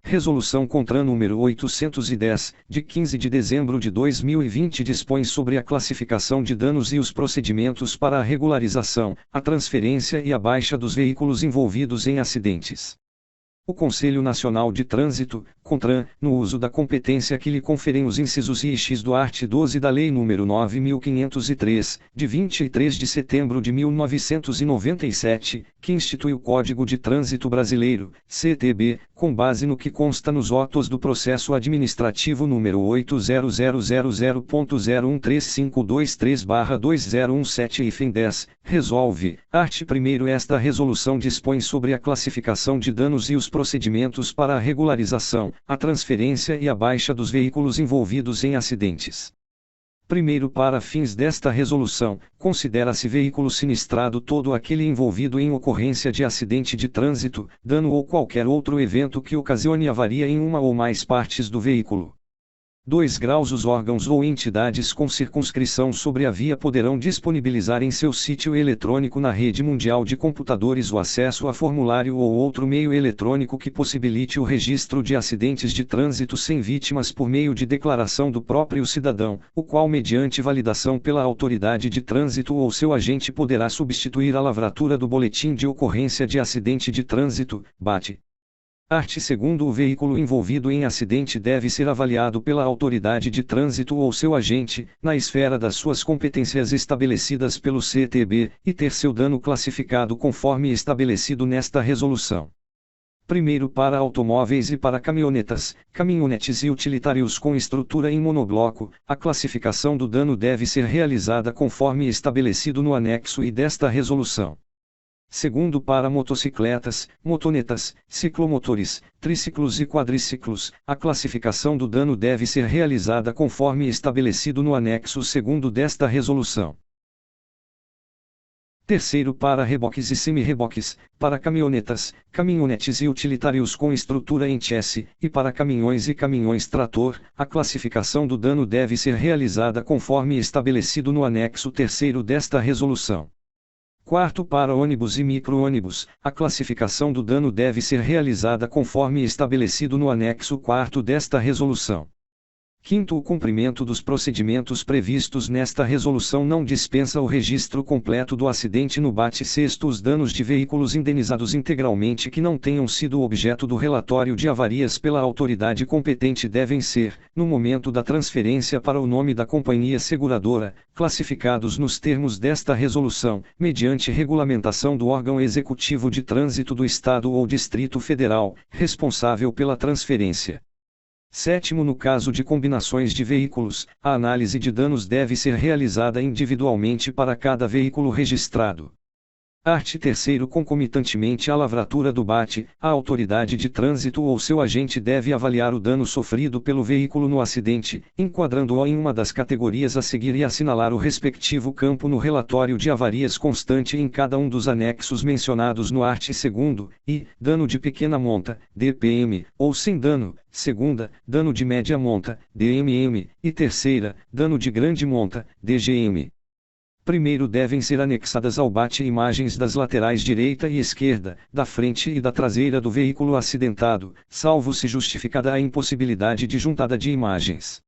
Resolução CONTRAN número 810, de 15 de dezembro de 2020 dispõe sobre a classificação de danos e os procedimentos para a regularização, a transferência e a baixa dos veículos envolvidos em acidentes. O Conselho Nacional de Trânsito, CONTRAN, no uso da competência que lhe conferem os incisos I e X do art. 12 da Lei nº 9.503, de 23 de setembro de 1997, que institui o Código de Trânsito Brasileiro, CTB, com base no que consta nos autos do processo administrativo número 800000.0135223/2017-10, resolve, art. 1º esta resolução dispõe sobre a classificação de danos e os procedimentos para a regularização, a transferência e a baixa dos veículos envolvidos em acidentes. Primeiro, para fins desta resolução, considera-se veículo sinistrado todo aquele envolvido em ocorrência de acidente de trânsito, dano ou qualquer outro evento que ocasione avaria em uma ou mais partes do veículo. 2 graus Os órgãos ou entidades com circunscrição sobre a via poderão disponibilizar em seu sítio eletrônico na rede mundial de computadores o acesso a formulário ou outro meio eletrônico que possibilite o registro de acidentes de trânsito sem vítimas por meio de declaração do próprio cidadão, o qual mediante validação pela autoridade de trânsito ou seu agente poderá substituir a lavratura do boletim de ocorrência de acidente de trânsito, BAT. Art. 2º O veículo envolvido em acidente deve ser avaliado pela autoridade de trânsito ou seu agente, na esfera das suas competências estabelecidas pelo CTB, e ter seu dano classificado conforme estabelecido nesta resolução. Primeiro, para automóveis e para caminhonetas, caminhonetes e utilitários com estrutura em monobloco, a classificação do dano deve ser realizada conforme estabelecido no anexo I desta resolução. Segundo, para motocicletas, motonetas, ciclomotores, triciclos e quadriciclos, a classificação do dano deve ser realizada conforme estabelecido no anexo 2º desta resolução. Terceiro, para reboques e semi-reboques, para caminhonetas, caminhonetes e utilitários com estrutura em chassi, e para caminhões e caminhões trator, a classificação do dano deve ser realizada conforme estabelecido no anexo 3º desta resolução. Quarto, para ônibus e micro-ônibus, a classificação do dano deve ser realizada conforme estabelecido no anexo 4º desta resolução. Quinto, o cumprimento dos procedimentos previstos nesta resolução não dispensa o registro completo do acidente no BAT. Sexto, os danos de veículos indenizados integralmente que não tenham sido objeto do relatório de avarias pela autoridade competente devem ser, no momento da transferência para o nome da companhia seguradora, classificados nos termos desta resolução, mediante regulamentação do órgão executivo de trânsito do Estado ou Distrito Federal, responsável pela transferência. Sétimo, no caso de combinações de veículos, a análise de danos deve ser realizada individualmente para cada veículo registrado. Art. 3º Concomitantemente à lavratura do BAT, a autoridade de trânsito ou seu agente deve avaliar o dano sofrido pelo veículo no acidente, enquadrando-o em uma das categorias a seguir e assinalar o respectivo campo no relatório de avarias constante em cada um dos anexos mencionados no art. 2º, e, dano de pequena monta, DPM, ou sem dano, segunda, dano de média monta, DMM, e terceira, dano de grande monta, DGM. Primeiro, devem ser anexadas ao BAT imagens das laterais direita e esquerda, da frente e da traseira do veículo acidentado, salvo se justificada a impossibilidade de juntada de imagens.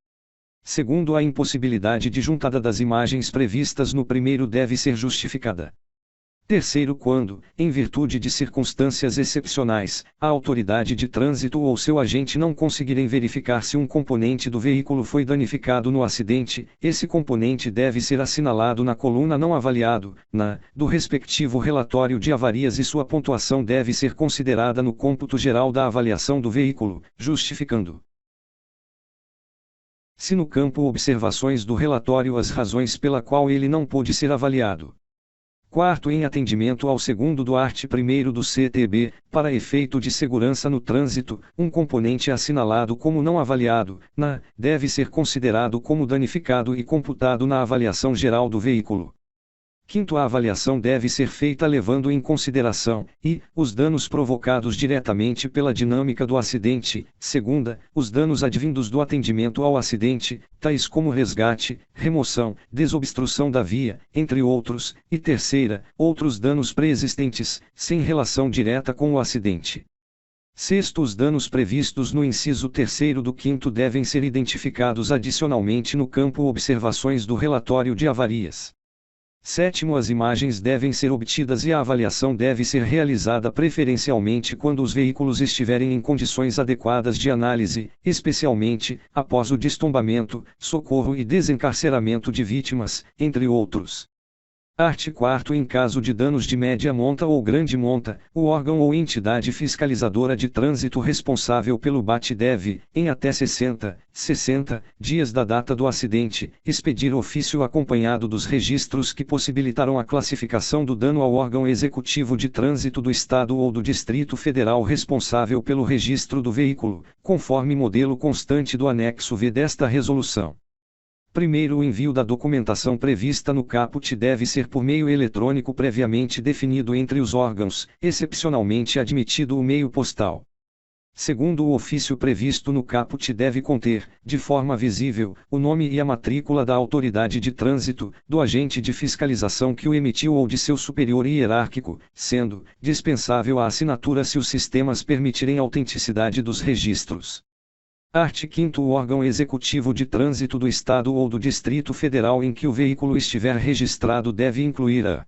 Segundo, a impossibilidade de juntada das imagens previstas no primeiro deve ser justificada. Terceiro, quando, em virtude de circunstâncias excepcionais, a autoridade de trânsito ou seu agente não conseguirem verificar se um componente do veículo foi danificado no acidente, esse componente deve ser assinalado na coluna não avaliado, do respectivo relatório de avarias e sua pontuação deve ser considerada no cômputo geral da avaliação do veículo, justificando. Se no campo observações do relatório as razões pela qual ele não pôde ser avaliado. Quarto, em atendimento ao 2º do art. 1º do CTB, para efeito de segurança no trânsito, um componente assinalado como não avaliado, deve ser considerado como danificado e computado na avaliação geral do veículo. Quinto, a avaliação deve ser feita levando em consideração, os danos provocados diretamente pela dinâmica do acidente, segunda, os danos advindos do atendimento ao acidente, tais como resgate, remoção, desobstrução da via, entre outros, e terceira, outros danos pré-existentes, sem relação direta com o acidente. Sexto, os danos previstos no inciso 3º do 5º devem ser identificados adicionalmente no campo Observações do relatório de avarias. Sétimo, as imagens devem ser obtidas e a avaliação deve ser realizada preferencialmente quando os veículos estiverem em condições adequadas de análise, especialmente após o destombamento, socorro e desencarceramento de vítimas, entre outros. Art. 4º. Em caso de danos de média monta ou grande monta, o órgão ou entidade fiscalizadora de trânsito responsável pelo BAT deve, em até 60 dias da data do acidente, expedir ofício acompanhado dos registros que possibilitarão a classificação do dano ao órgão executivo de trânsito do Estado ou do Distrito Federal responsável pelo registro do veículo, conforme modelo constante do anexo V desta resolução. Primeiro, o envio da documentação prevista no caput deve ser por meio eletrônico previamente definido entre os órgãos, excepcionalmente admitido o meio postal. Segundo, o ofício previsto no caput deve conter, de forma visível, o nome e a matrícula da autoridade de trânsito, do agente de fiscalização que o emitiu ou de seu superior hierárquico, sendo dispensável a assinatura se os sistemas permitirem a autenticidade dos registros. Art. 5º. O órgão executivo de trânsito do Estado ou do Distrito Federal em que o veículo estiver registrado deve incluir a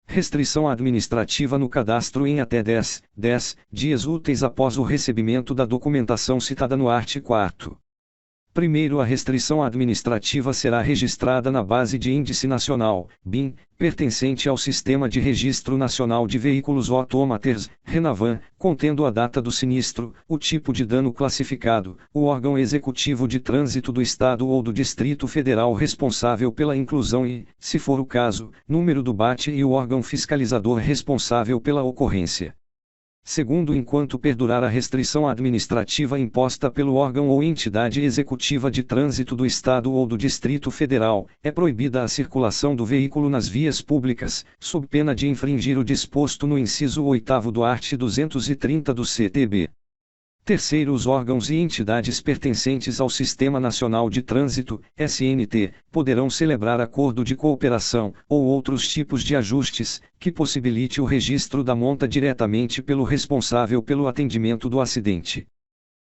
restrição administrativa no cadastro em até 10 dias úteis após o recebimento da documentação citada no art. 4º. Primeiro, a restrição administrativa será registrada na Base de Índice Nacional, BIN, pertencente ao Sistema de Registro Nacional de Veículos Automotores, RENAVAN, contendo a data do sinistro, o tipo de dano classificado, o órgão executivo de trânsito do Estado ou do Distrito Federal responsável pela inclusão e, se for o caso, número do BAT e o órgão fiscalizador responsável pela ocorrência. Segundo, enquanto perdurar a restrição administrativa imposta pelo órgão ou entidade executiva de trânsito do Estado ou do Distrito Federal, é proibida a circulação do veículo nas vias públicas, sob pena de infringir o disposto no inciso 8º do art. 230 do CTB. Terceiro, os órgãos e entidades pertencentes ao Sistema Nacional de Trânsito, SNT, poderão celebrar acordo de cooperação, ou outros tipos de ajustes, que possibilite o registro da monta diretamente pelo responsável pelo atendimento do acidente.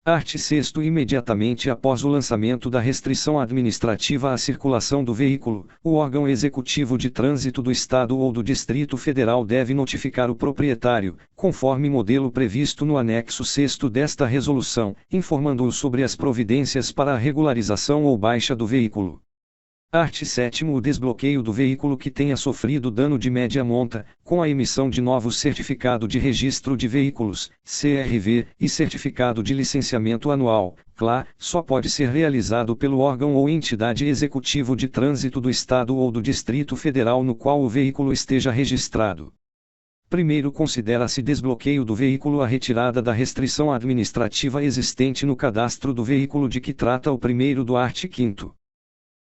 Art. 6º. Imediatamente após o lançamento da restrição administrativa à circulação do veículo, o órgão executivo de trânsito do Estado ou do Distrito Federal deve notificar o proprietário, conforme modelo previsto no anexo 6º desta resolução, informando-o sobre as providências para a regularização ou baixa do veículo. Art. 7º. O desbloqueio do veículo que tenha sofrido dano de média monta, com a emissão de novo Certificado de Registro de Veículos, CRV, e Certificado de Licenciamento Anual, CLA, só pode ser realizado pelo órgão ou entidade executivo de trânsito do Estado ou do Distrito Federal no qual o veículo esteja registrado. Primeiro, considera-se desbloqueio do veículo a retirada da restrição administrativa existente no cadastro do veículo de que trata o primeiro do art. 5º.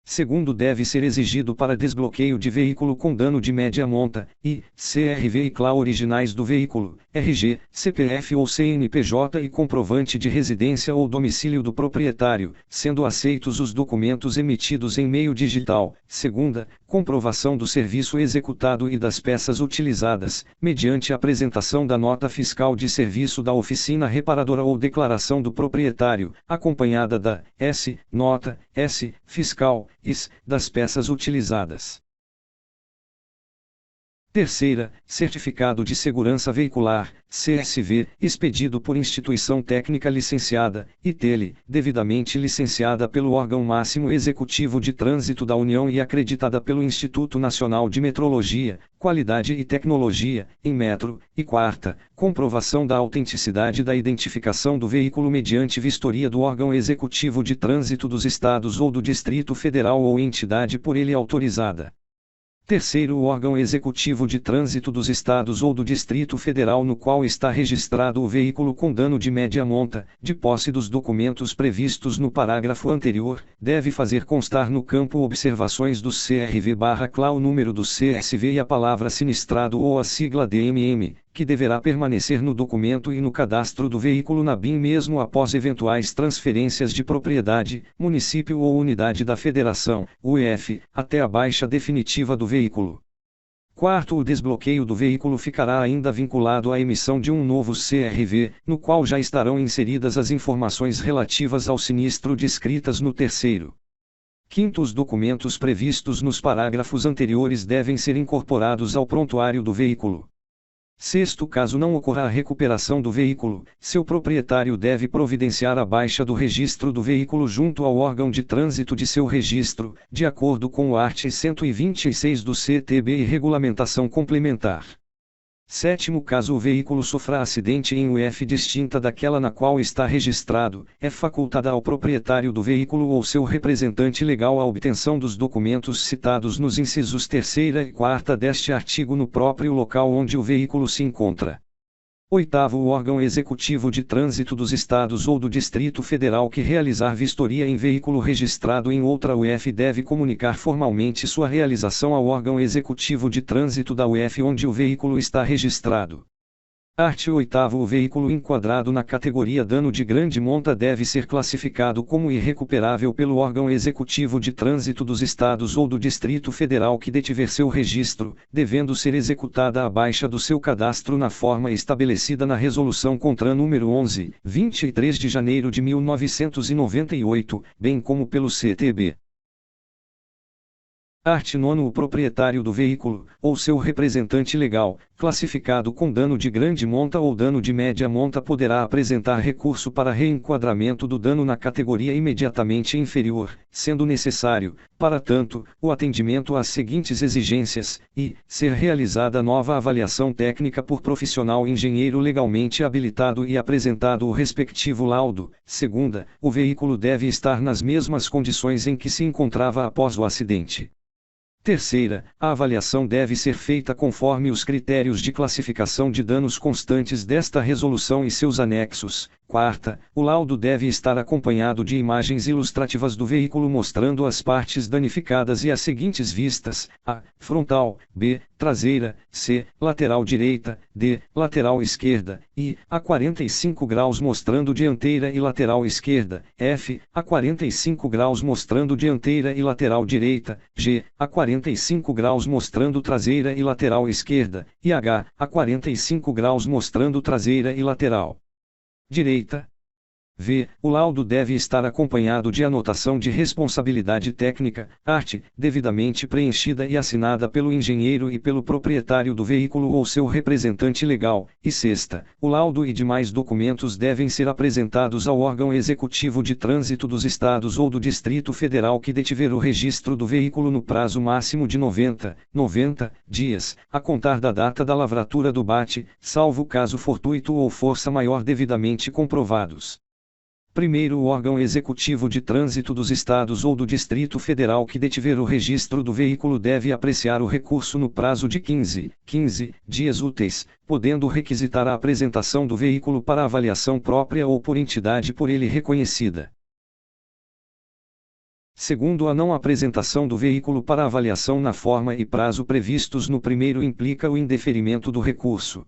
Segundo, deve ser exigido para desbloqueio de veículo com dano de média monta, e CRV e CLA originais do veículo, RG, CPF ou CNPJ e comprovante de residência ou domicílio do proprietário, sendo aceitos os documentos emitidos em meio digital. Segunda, comprovação do serviço executado e das peças utilizadas, mediante a apresentação da nota fiscal de serviço da oficina reparadora ou declaração do proprietário, acompanhada da nota fiscal, das peças utilizadas. Terceira, Certificado de Segurança Veicular, CSV, expedido por instituição técnica licenciada, ITELE, devidamente licenciada pelo órgão máximo executivo de trânsito da União e acreditada pelo Instituto Nacional de Metrologia, Qualidade e Tecnologia, em metro. E quarta, comprovação da autenticidade da identificação do veículo mediante vistoria do órgão executivo de trânsito dos Estados ou do Distrito Federal ou entidade por ele autorizada. Terceiro, o órgão executivo de trânsito dos Estados ou do Distrito Federal no qual está registrado o veículo com dano de média monta, de posse dos documentos previstos no parágrafo anterior, deve fazer constar no campo observações do CRV/CLA o número do CSV e a palavra sinistrado ou a sigla DMM, que deverá permanecer no documento e no cadastro do veículo na BIM mesmo após eventuais transferências de propriedade, município ou unidade da Federação, UEF, até a baixa definitiva do veículo. Quarto, o desbloqueio do veículo ficará ainda vinculado à emissão de um novo CRV, no qual já estarão inseridas as informações relativas ao sinistro descritas no terceiro. Quinto, os documentos previstos nos parágrafos anteriores devem ser incorporados ao prontuário do veículo. Sexto, caso não ocorra a recuperação do veículo, seu proprietário deve providenciar a baixa do registro do veículo junto ao órgão de trânsito de seu registro, de acordo com o art. 126 do CTB e regulamentação complementar. Sétimo, caso o veículo sofra acidente em UF distinta daquela na qual está registrado, é facultada ao proprietário do veículo ou seu representante legal a obtenção dos documentos citados nos incisos 3ª e 4ª deste artigo no próprio local onde o veículo se encontra. Oitavo, o órgão executivo de trânsito dos estados ou do Distrito Federal que realizar vistoria em veículo registrado em outra UF deve comunicar formalmente sua realização ao órgão executivo de trânsito da UF onde o veículo está registrado. Art. 8º, o veículo enquadrado na categoria dano de grande monta deve ser classificado como irrecuperável pelo órgão executivo de trânsito dos estados ou do Distrito Federal que detiver seu registro, devendo ser executada a baixa do seu cadastro na forma estabelecida na Resolução CONTRAN nº 11, 23 de janeiro de 1998, bem como pelo CTB. Art. 9, o proprietário do veículo, ou seu representante legal, classificado com dano de grande monta ou dano de média monta poderá apresentar recurso para reenquadramento do dano na categoria imediatamente inferior, sendo necessário, para tanto, o atendimento às seguintes exigências, e, ser realizada nova avaliação técnica por profissional engenheiro legalmente habilitado e apresentado o respectivo laudo. Segunda, o veículo deve estar nas mesmas condições em que se encontrava após o acidente. Terceira, a avaliação deve ser feita conforme os critérios de classificação de danos constantes desta resolução e seus anexos. Quarta, o laudo deve estar acompanhado de imagens ilustrativas do veículo mostrando as partes danificadas e as seguintes vistas: A. Frontal, B. Traseira, C. Lateral direita, D. Lateral esquerda, e a 45 graus mostrando dianteira e lateral esquerda, F. A 45 graus mostrando dianteira e lateral direita, G. A 45 graus mostrando traseira e lateral esquerda, e H. A 45 graus mostrando traseira e lateral direita. V. O laudo deve estar acompanhado de anotação de responsabilidade técnica, art. Devidamente preenchida e assinada pelo engenheiro e pelo proprietário do veículo ou seu representante legal. E sexta, o laudo e demais documentos devem ser apresentados ao órgão executivo de trânsito dos estados ou do Distrito Federal que detiver o registro do veículo no prazo máximo de 90 dias, a contar da data da lavratura do bate, salvo caso fortuito ou força maior devidamente comprovados. Primeiro, o órgão executivo de trânsito dos estados ou do Distrito Federal que detiver o registro do veículo deve apreciar o recurso no prazo de 15 dias úteis, podendo requisitar a apresentação do veículo para avaliação própria ou por entidade por ele reconhecida. Segundo, a não apresentação do veículo para avaliação na forma e prazo previstos no primeiro implica o indeferimento do recurso.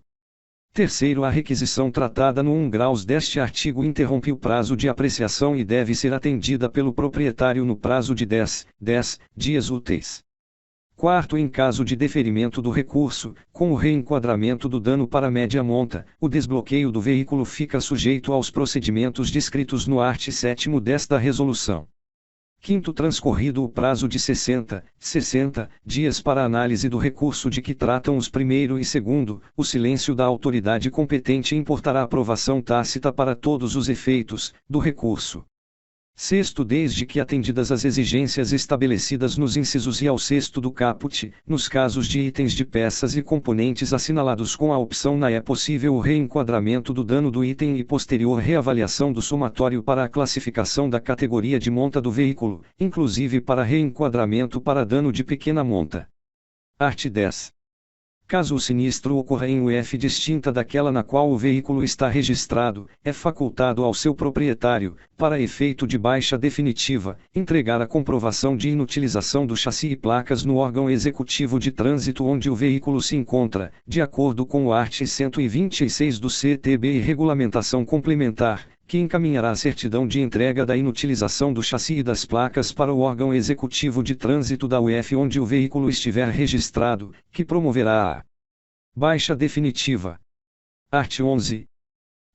Terceiro, a requisição tratada no 1 graus deste artigo interrompe o prazo de apreciação e deve ser atendida pelo proprietário no prazo de 10 dias úteis. Quarto, em caso de deferimento do recurso, com o reenquadramento do dano para média monta, o desbloqueio do veículo fica sujeito aos procedimentos descritos no art. 7º desta resolução. Quinto, transcorrido o prazo de 60 dias para análise do recurso de que tratam os primeiro e segundo, o silêncio da autoridade competente importará aprovação tácita para todos os efeitos do recurso. Sexto, desde que atendidas as exigências estabelecidas nos incisos e ao sexto do caput, nos casos de itens de peças e componentes assinalados com a opção na é possível o reenquadramento do dano do item e posterior reavaliação do somatório para a classificação da categoria de monta do veículo, inclusive para reenquadramento para dano de pequena monta. Art. 10. Caso o sinistro ocorra em UF distinta daquela na qual o veículo está registrado, é facultado ao seu proprietário, para efeito de baixa definitiva, entregar a comprovação de inutilização do chassi e placas no órgão executivo de trânsito onde o veículo se encontra, de acordo com o art. 126 do CTB e regulamentação complementar, que encaminhará a certidão de entrega da inutilização do chassi e das placas para o órgão executivo de trânsito da UF onde o veículo estiver registrado, que promoverá a baixa definitiva. Art. 11.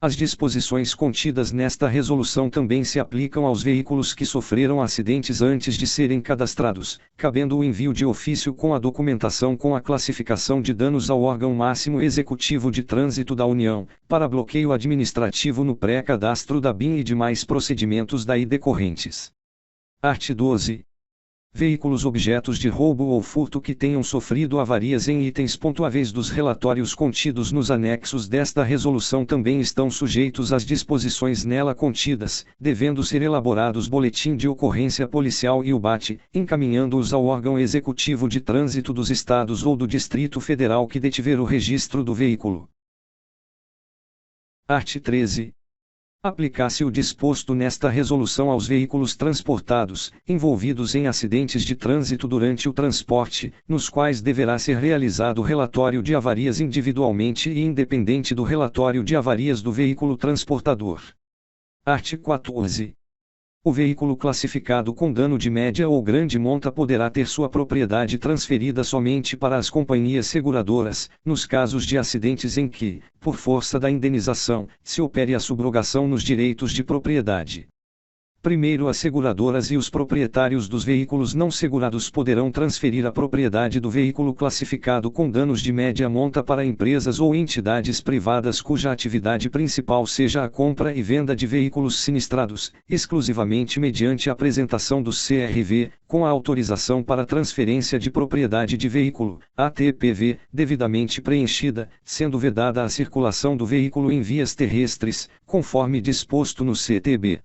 As disposições contidas nesta resolução também se aplicam aos veículos que sofreram acidentes antes de serem cadastrados, cabendo o envio de ofício com a documentação com a classificação de danos ao órgão máximo executivo de trânsito da União, para bloqueio administrativo no pré-cadastro da BIM e demais procedimentos daí decorrentes. Art. 12. Veículos objetos de roubo ou furto que tenham sofrido avarias em itens pontuáveis dos relatórios contidos nos anexos desta resolução também estão sujeitos às disposições nela contidas, devendo ser elaborados boletim de ocorrência policial e o BAT, encaminhando-os ao órgão executivo de trânsito dos estados ou do Distrito Federal que detiver o registro do veículo. Art. 13. Aplicar-se o disposto nesta resolução aos veículos transportados, envolvidos em acidentes de trânsito durante o transporte, nos quais deverá ser realizado relatório de avarias individualmente e independente do relatório de avarias do veículo transportador. Art. 14. O veículo classificado com dano de média ou grande monta poderá ter sua propriedade transferida somente para as companhias seguradoras, nos casos de acidentes em que, por força da indenização, se opere a subrogação nos direitos de propriedade. Primeiro, as seguradoras e os proprietários dos veículos não segurados poderão transferir a propriedade do veículo classificado com danos de média monta para empresas ou entidades privadas cuja atividade principal seja a compra e venda de veículos sinistrados, exclusivamente mediante a apresentação do CRV, com a autorização para transferência de propriedade de veículo, ATPV, devidamente preenchida, sendo vedada a circulação do veículo em vias terrestres, conforme disposto no CTB.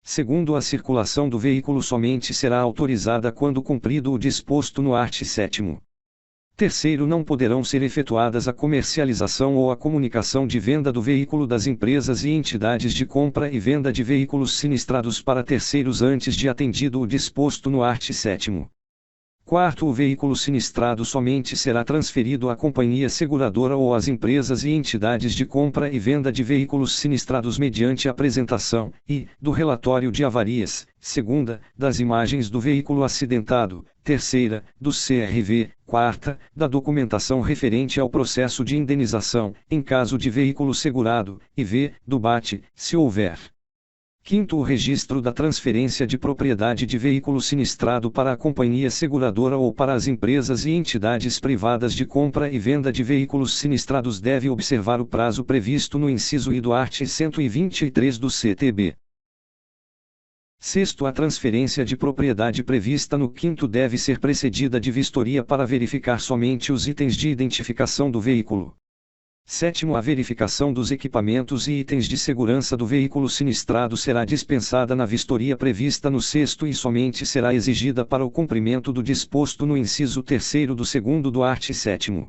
Segundo, a circulação do veículo somente será autorizada quando cumprido o disposto no art. 7º. Terceiro, não poderão ser efetuadas a comercialização ou a comunicação de venda do veículo das empresas e entidades de compra e venda de veículos sinistrados para terceiros antes de atendido o disposto no art. 7º. Quarto, o veículo sinistrado somente será transferido à companhia seguradora ou às empresas e entidades de compra e venda de veículos sinistrados mediante apresentação, do relatório de avarias, segunda, das imagens do veículo acidentado, terceira, do CRV, quarta, da documentação referente ao processo de indenização, em caso de veículo segurado, e do BAT, se houver. Quinto, o registro da transferência de propriedade de veículo sinistrado para a companhia seguradora ou para as empresas e entidades privadas de compra e venda de veículos sinistrados deve observar o prazo previsto no inciso I do art. 123 do CTB. Sexto, a transferência de propriedade prevista no quinto deve ser precedida de vistoria para verificar somente os itens de identificação do veículo. Sétimo, a verificação dos equipamentos e itens de segurança do veículo sinistrado será dispensada na vistoria prevista no sexto e somente será exigida para o cumprimento do disposto no inciso 3º do 2º do art. 7º.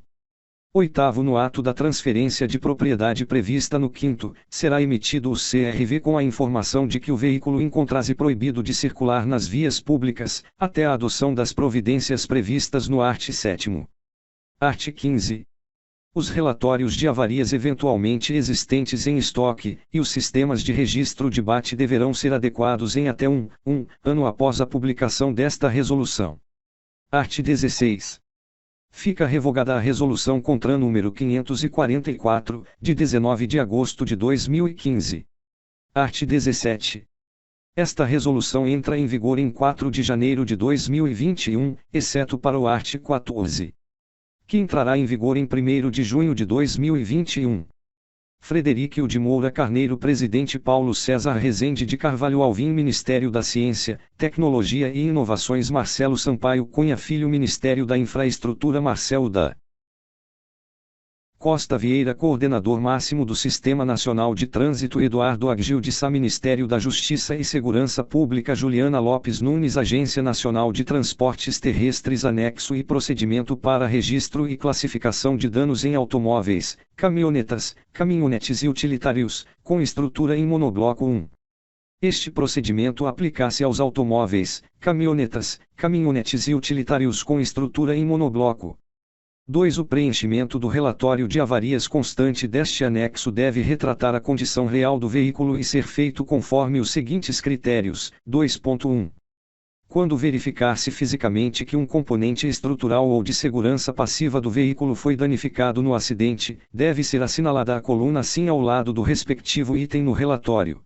Oitavo, no ato da transferência de propriedade prevista no quinto, será emitido o CRV com a informação de que o veículo encontra-se proibido de circular nas vias públicas, até a adoção das providências previstas no art. 7º. Art. 15. Os relatórios de avarias eventualmente existentes em estoque, e os sistemas de registro de BAT deverão ser adequados em até um ano após a publicação desta resolução. Art. 16. Fica revogada a Resolução CONTRAN número 544, de 19 de agosto de 2015. Art. 17. Esta resolução entra em vigor em 4 de janeiro de 2021, exceto para o art. 14. Que entrará em vigor em 1º de junho de 2021. Frederico de Moura Carneiro Presidente Paulo César Rezende de Carvalho Alvim Ministério da Ciência, Tecnologia e Inovações Marcelo Sampaio Cunha Filho Ministério da Infraestrutura Marcelo da Costa Vieira Coordenador Máximo do Sistema Nacional de Trânsito Eduardo Agil de Sá Ministério da Justiça e Segurança Pública Juliana Lopes Nunes Agência Nacional de Transportes Terrestres Anexo e Procedimento para Registro e Classificação de Danos em Automóveis, Caminhonetas, Caminhonetes e Utilitários, com estrutura em monobloco 1. Este procedimento aplica-se aos automóveis, caminhonetas, caminhonetes e utilitários com estrutura em monobloco. 2. O preenchimento do relatório de avarias constante deste anexo deve retratar a condição real do veículo e ser feito conforme os seguintes critérios. 2.1. Quando verificar-se fisicamente que um componente estrutural ou de segurança passiva do veículo foi danificado no acidente, deve ser assinalada a coluna SIM ao lado do respectivo item no relatório.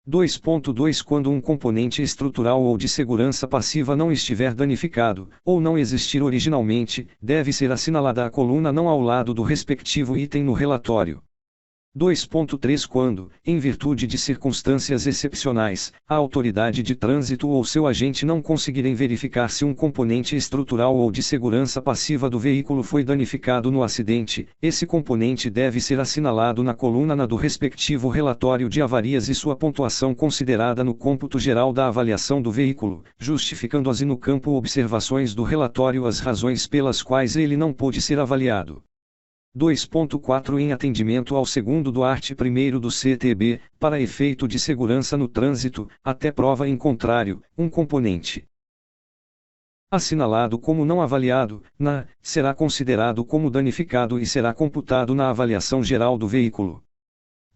2.2 Quando um componente estrutural ou de segurança passiva não estiver danificado, ou não existir originalmente, deve ser assinalada a coluna não ao lado do respectivo item no relatório. 2.3 Quando, em virtude de circunstâncias excepcionais, a autoridade de trânsito ou seu agente não conseguirem verificar se um componente estrutural ou de segurança passiva do veículo foi danificado no acidente, esse componente deve ser assinalado na coluna na do respectivo relatório de avarias e sua pontuação considerada no cômputo geral da avaliação do veículo, justificando-as e no campo observações do relatório as razões pelas quais ele não pôde ser avaliado. 2.4 Em atendimento ao segundo do art. 1º do CTB, para efeito de segurança no trânsito, até prova em contrário, um componente assinalado como não avaliado, será considerado como danificado e será computado na avaliação geral do veículo.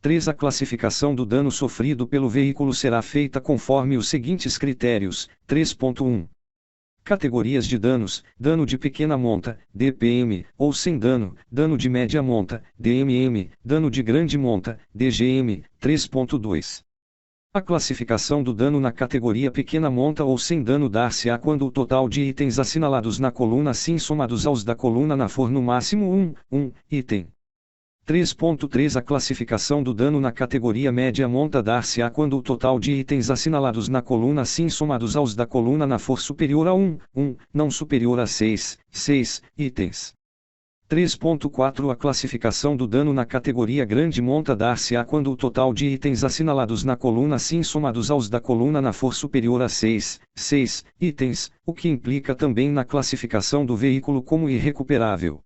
3. A classificação do dano sofrido pelo veículo será feita conforme os seguintes critérios. 3.1 Categorias de danos: dano de pequena monta, DPM, ou sem dano, dano de média monta, DMM, dano de grande monta, DGM. 3.2 A classificação do dano na categoria pequena monta ou sem dano dar-se-á quando o total de itens assinalados na coluna SIM somados aos da coluna NA for no máximo um item. 3.3 A classificação do dano na categoria média monta dar-se-á quando o total de itens assinalados na coluna SIM somados aos da coluna NA for superior a não superior a 6 itens. 3.4 A classificação do dano na categoria grande monta dar-se-á quando o total de itens assinalados na coluna SIM somados aos da coluna NA for superior a 6 itens, o que implica também na classificação do veículo como irrecuperável.